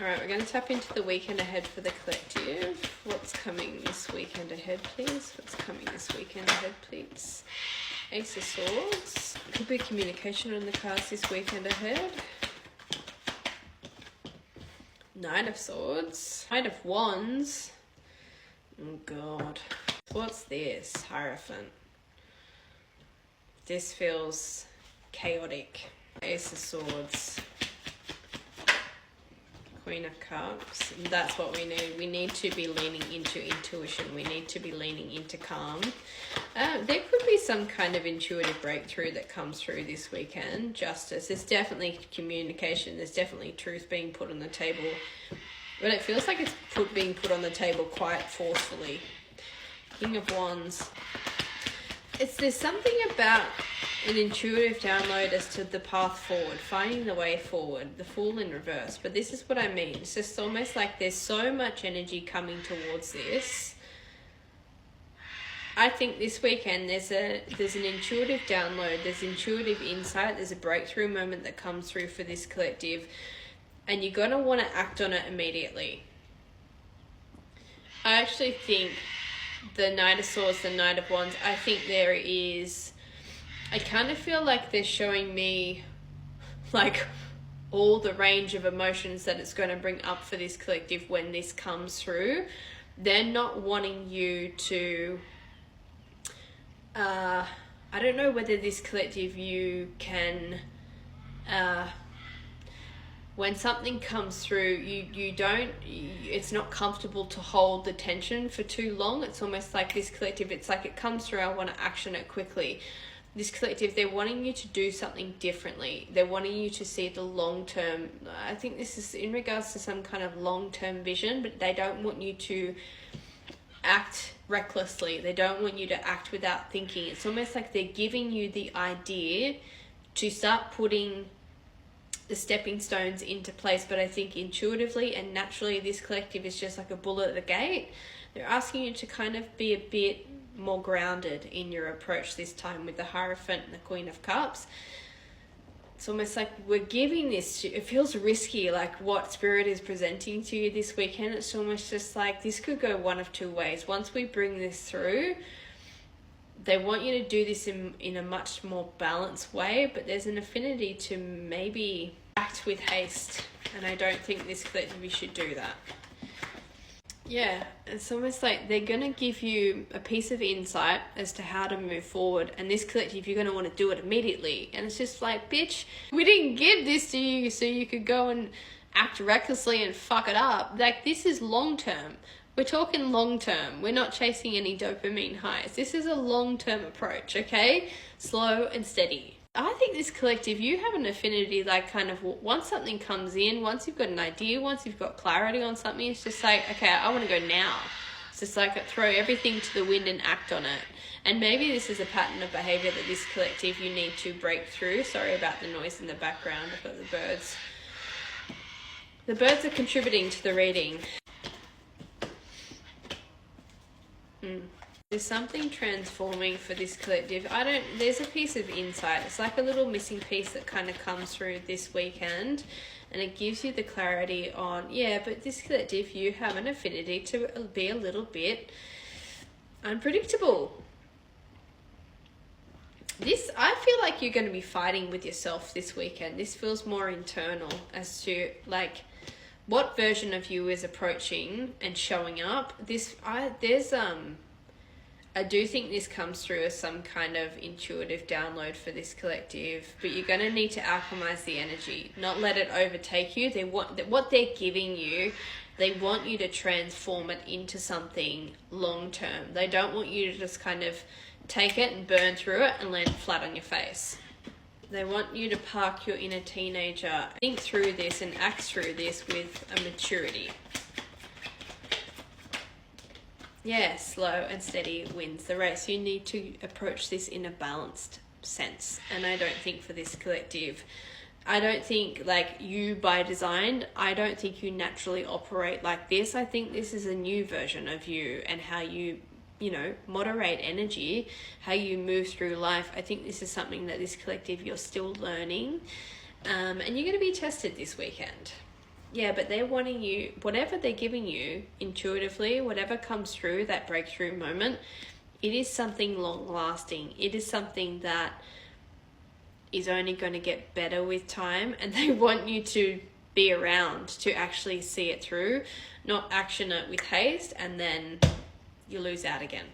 All right, we're going to tap into the weekend ahead for the collective. What's coming this weekend ahead, please? What's coming this weekend ahead, please? Ace of Swords. Could be communication on the cards this weekend ahead. Knight of Swords. Knight of Wands. Oh, God. What's this? Hierophant. This feels chaotic. Ace of Swords. Queen of Cups. That's what we need. We need to be leaning into intuition. We need to be leaning into calm. There could be some kind of intuitive breakthrough that comes through this weekend. Justice. There's definitely communication. There's definitely truth being put on the table. But it feels like it's being put on the table quite forcefully. King of Wands. There's something about an intuitive download as to the path forward, finding the way forward, the Fool in reverse. But this is what I mean. It's just almost like there's so much energy coming towards this. I think this weekend there's an intuitive download, there's intuitive insight, there's a breakthrough moment that comes through for this collective, and you're going to want to act on it immediately. I actually think the Knight of Swords, the Knight of Wands, I think there is... I kind of feel like they're showing me like all the range of emotions that it's going to bring up for this collective when this comes through. They're not wanting you to... I don't know whether this collective you can... when something comes through, it's not comfortable to hold the tension for too long. It's almost like this collective, it's like it comes through, I want to action it quickly. This collective, they're wanting you to do something differently. They're wanting you to see the long term. I think this is in regards to some kind of long-term vision, but they don't want you to act recklessly. They don't want you to act without thinking. It's almost like they're giving you the idea to start putting the stepping stones into place. But I think intuitively and naturally, this collective is just like a bull at the gate. They're asking you to kind of be a bit more grounded in your approach this time with the Hierophant and the Queen of Cups. It's almost like we're giving this to, it feels risky, like what Spirit is presenting to you this weekend. It's almost just like this could go one of two ways. Once we bring this through, they want you to do this in a much more balanced way, but there's an affinity to maybe act with haste, and I don't think this collective should do that. Yeah, it's almost like they're going to give you a piece of insight as to how to move forward. And this collective, you're going to want to do it immediately. And it's just like, bitch, we didn't give this to you so you could go and act recklessly and fuck it up. Like, this is long-term. We're talking long-term. We're not chasing any dopamine highs. This is a long-term approach, okay? Slow and steady. I think this collective, you have an affinity, like kind of once something comes in, once you've got an idea, once you've got clarity on something, it's just like, okay, I want to go now. It's just like throw everything to the wind and act on it. And maybe this is a pattern of behavior that this collective you need to break through. Sorry about the noise in the background. I've got the birds. The birds are contributing to the reading. There's something transforming for this collective. There's a piece of insight. It's like a little missing piece that kind of comes through this weekend, and it gives you the clarity on, yeah, but this collective, you have an affinity to be a little bit unpredictable. I feel like you're going to be fighting with yourself this weekend. This feels more internal as to like what version of you is approaching and showing up. I do think this comes through as some kind of intuitive download for this collective, but you're going to need to alchemize the energy, not let it overtake you. What they're giving you, they want you to transform it into something long-term. They don't want you to just kind of take it and burn through it and land flat on your face. They want you to park your inner teenager, think through this and act through this with a maturity. Yeah, slow and steady wins the race. You need to approach this in a balanced sense. And I don't think for this collective, I don't think like you by design, I don't think you naturally operate like this. I think this is a new version of you and how you moderate energy, how you move through life. I think this is something that this collective you're still learning. And you're going to be tested this weekend. Yeah, but they're wanting you, whatever they're giving you intuitively, whatever comes through that breakthrough moment, it is something long lasting. It is something that is only going to get better with time, and they want you to be around to actually see it through, not action it with haste and then you lose out again.